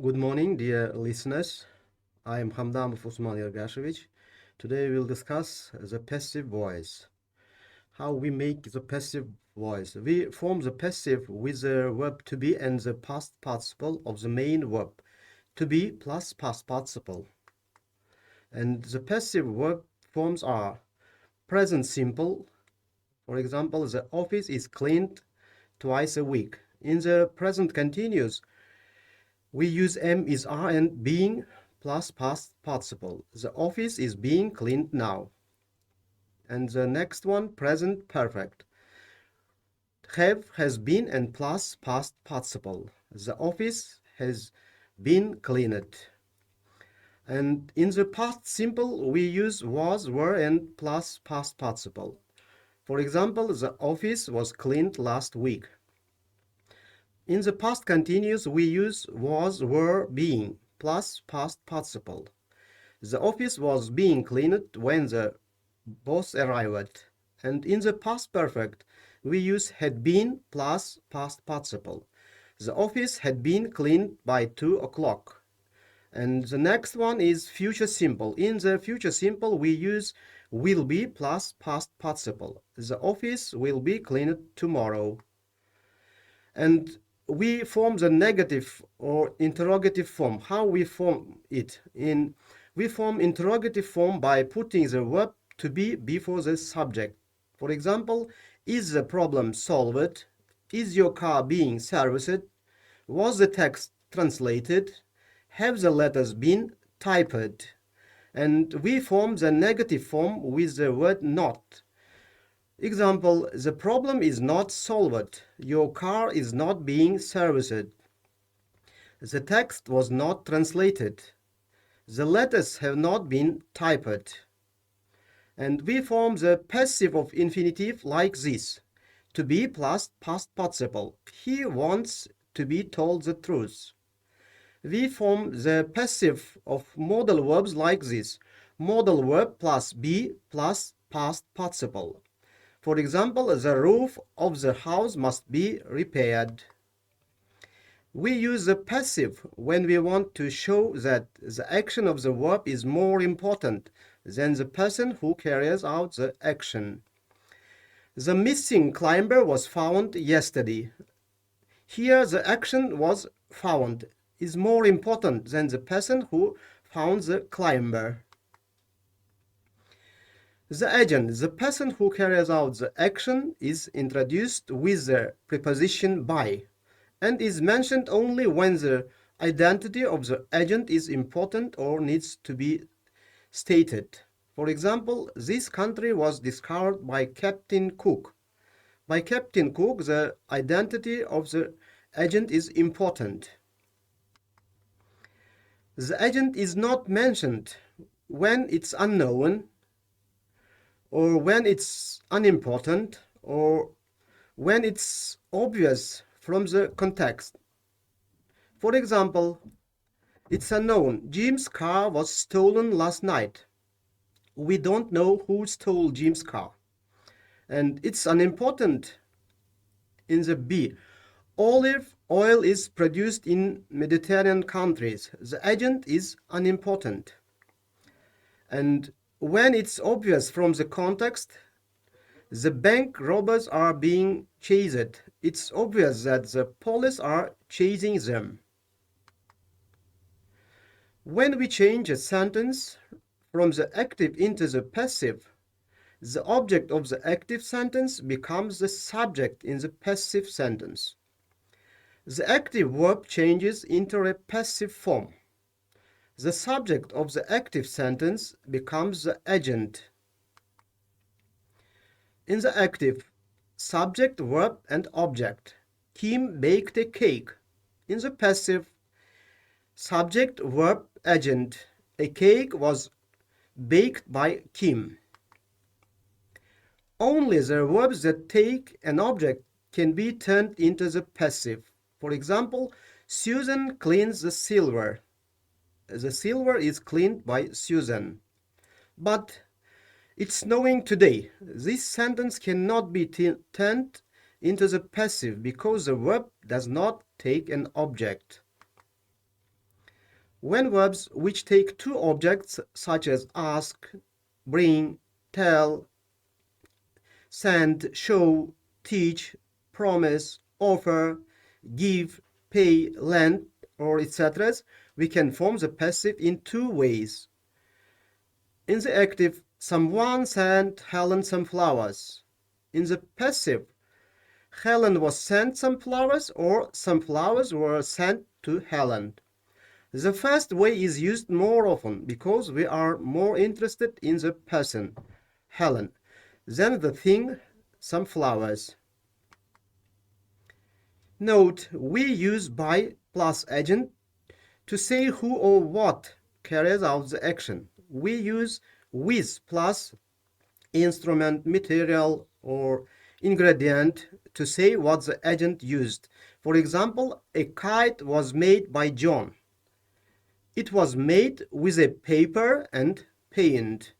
Good morning, dear listeners. I am Xamdamov Usmon. Today we'll discuss the passive voice. How we make the passive voice. We form the passive with the verb to be and the past participle of the main verb. To be plus past participle. And the passive verb forms are present simple. For example, the office is cleaned twice a week. In the present continuous, we use am is are and being plus past participle. The office is being cleaned now. And the next one, present perfect. Have has been and plus past participle. The office has been cleaned. And in the past simple, we use was, were, and plus past participle. For example, the office was cleaned last week. In the past continuous, we use was, were, being plus past participle. The office was being cleaned when the boss arrived. And in the past perfect, we use had been plus past participle. The office had been cleaned by 2 o'clock. And the next one is future simple. In the future simple, we use will be plus past participle. The office will be cleaned tomorrow. And we form the negative or interrogative form. How we form it? We form interrogative form by putting the verb to be before the subject. For example, is the problem solved? Is your car being serviced? Was the text translated? Have the letters been typed? And we form the negative form with the word not. Example, the problem is not solved. Your car is not being serviced. The text was not translated. The letters have not been typed. And we form the passive of infinitive like this. To be plus past participle. He wants to be told the truth. We form the passive of modal verbs like this. Modal verb plus be plus past participle. For example, the roof of the house must be repaired. We use the passive when we want to show that the action of the verb is more important than the person who carries out the action. The missing climber was found yesterday. Here, the action was found is more important than the person who found the climber. The agent, the person who carries out the action, is introduced with the preposition by and is mentioned only when the identity of the agent is important or needs to be stated. For example, this country was discovered by Captain Cook. By Captain Cook, the identity of the agent is important. The agent is not mentioned when it's unknown, or when it's unimportant, or when it's obvious from the context. For example, it's unknown. Jim's car was stolen last night. We don't know who stole Jim's car. And it's unimportant in the B. Olive oil is produced in Mediterranean countries. The agent is unimportant. And when it's obvious from the context, the bank robbers are being chased. It's obvious that the police are chasing them. When we change a sentence from the active into the passive, the object of the active sentence becomes the subject in the passive sentence. The active verb changes into a passive form. The subject of the active sentence becomes the agent. In the active, subject, verb, and object. Kim baked a cake. In the passive, subject, verb, agent. A cake was baked by Kim. Only the verbs that take an object can be turned into the passive. For example, Susan cleans the silver. The silver is cleaned by Susan. But it's snowing today. This sentence cannot be turned into the passive because the verb does not take an object. When verbs which take two objects such as ask, bring, tell, send, show, teach, promise, offer, give, pay, lend, or etc., we can form the passive in two ways. In the active, someone sent Helen some flowers. In the passive, Helen was sent some flowers or some flowers were sent to Helen. The first way is used more often because we are more interested in the person, Helen, than the thing, some flowers. Note, we use by plus agent to say who or what carries out the action. We use with plus instrument, material, or ingredient to say what the agent used. For example, a kite was made by John. It was made with a paper and paint.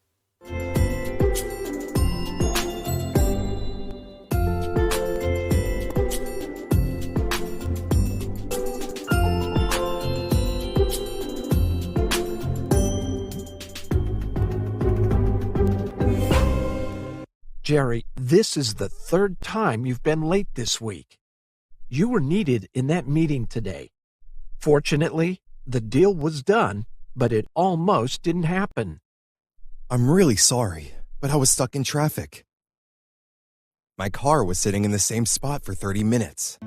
Jerry, this is the third time you've been late this week. You were needed in that meeting today. Fortunately, the deal was done, but it almost didn't happen. I'm really sorry, but I was stuck in traffic. My car was sitting in the same spot for 30 minutes.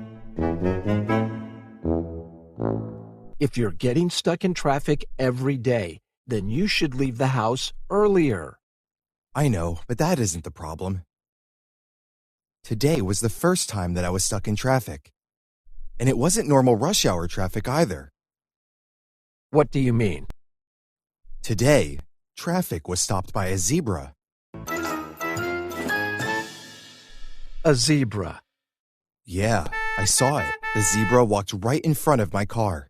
If you're getting stuck in traffic every day, then you should leave the house earlier. I know, but that isn't the problem. Today was the first time that I was stuck in traffic. And it wasn't normal rush hour traffic either. What do you mean? Today, traffic was stopped by a zebra. A zebra. Yeah, I saw it. The zebra walked right in front of my car.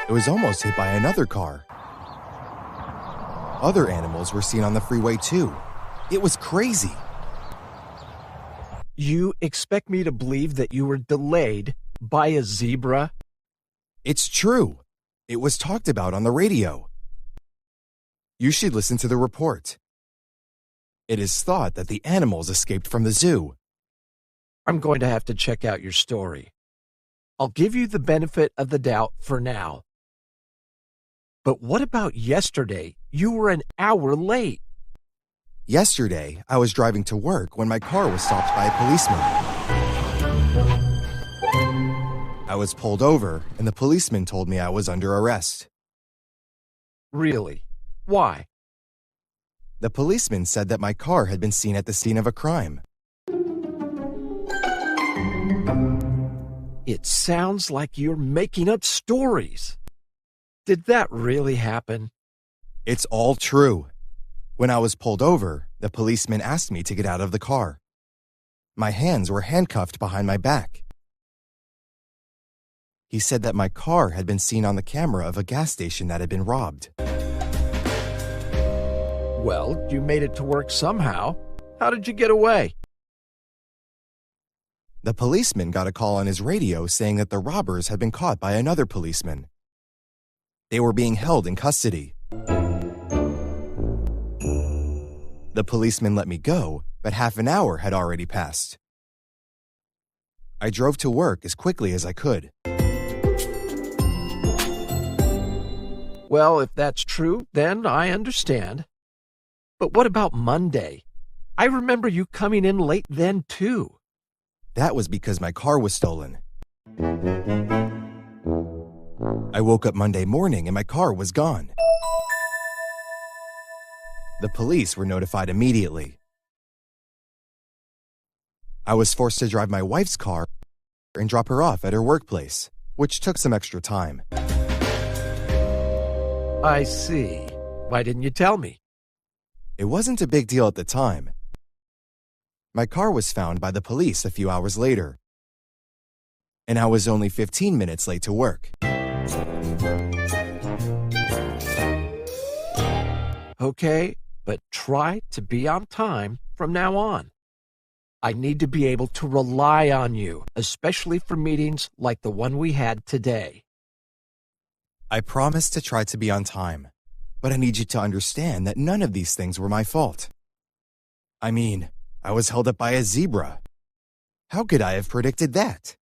It was almost hit by another car. Other animals were seen on the freeway too. It was crazy. You expect me to believe that you were delayed by a zebra? It's true. It was talked about on the radio. You should listen to the report. It is thought that the animals escaped from the zoo. I'm going to have to check out your story. I'll give you the benefit of the doubt for now. But what about yesterday? You were an hour late. Yesterday, I was driving to work when my car was stopped by a policeman. I was pulled over, and the policeman told me I was under arrest. Really? Why? The policeman said that my car had been seen at the scene of a crime. It sounds like you're making up stories. Did that really happen? It's all true. When I was pulled over, the policeman asked me to get out of the car. My hands were handcuffed behind my back. He said that my car had been seen on the camera of a gas station that had been robbed. Well, you made it to work somehow. How did you get away? The policeman got a call on his radio saying that the robbers had been caught by another policeman. They were being held in custody. The policeman let me go, but half an hour had already passed. I drove to work as quickly as I could. Well, if that's true, then I understand. But what about Monday? I remember you coming in late then, too. That was because my car was stolen. I woke up Monday morning and my car was gone. The police were notified immediately. I was forced to drive my wife's car and drop her off at her workplace, which took some extra time. I see. Why didn't you tell me? It wasn't a big deal at the time. My car was found by the police a few hours later, and I was only 15 minutes late to work. Okay, but try to be on time from now on. I need to be able to rely on you, especially for meetings like the one we had today. I promised to try to be on time, but I need you to understand that none of these things were my fault. I mean, I was held up by a zebra. How could I have predicted that?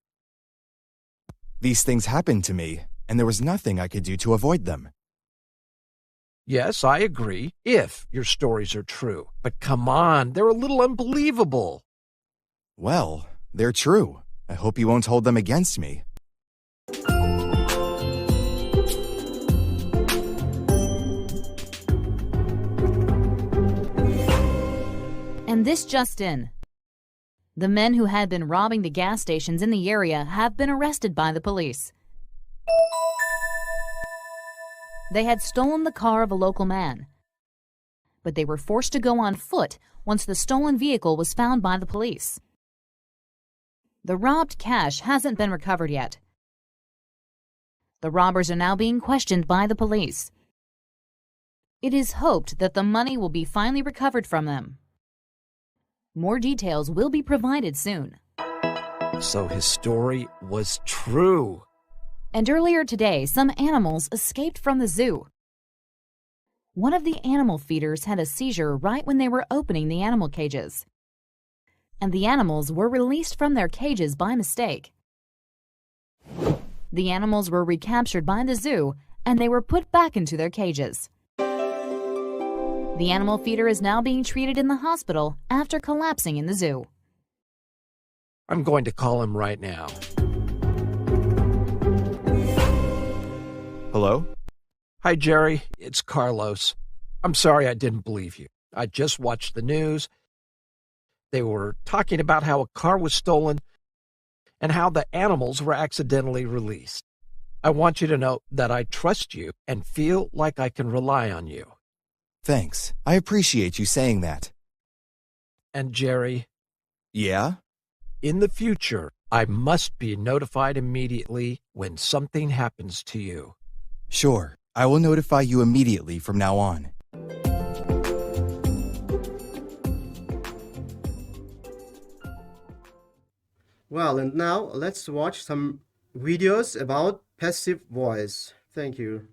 These things happened to me, and there was nothing I could do to avoid them. Yes, I agree, if your stories are true. But come on, they're a little unbelievable. Well, they're true. I hope you won't hold them against me. And this just in. The men who had been robbing the gas stations in the area have been arrested by the police. They had stolen the car of a local man, but they were forced to go on foot once the stolen vehicle was found by the police. The robbed cash hasn't been recovered yet. The robbers are now being questioned by the police. It is hoped that the money will be finally recovered from them. More details will be provided soon. So his story was true. And earlier today, some animals escaped from the zoo. One of the animal feeders had a seizure right when they were opening the animal cages, and the animals were released from their cages by mistake. The animals were recaptured by the zoo, and they were put back into their cages. The animal feeder is now being treated in the hospital after collapsing in the zoo. I'm going to call him right now. Hello? Hi, Jerry. It's Carlos. I'm sorry I didn't believe you. I just watched the news. They were talking about how a car was stolen and how the animals were accidentally released. I want you to know that I trust you and feel like I can rely on you. Thanks. I appreciate you saying that. And Jerry, Yeah? in the future, I must be notified immediately when something happens to you. Sure. I will notify you immediately from now on. Well, and now let's watch some videos about passive voice. Thank you.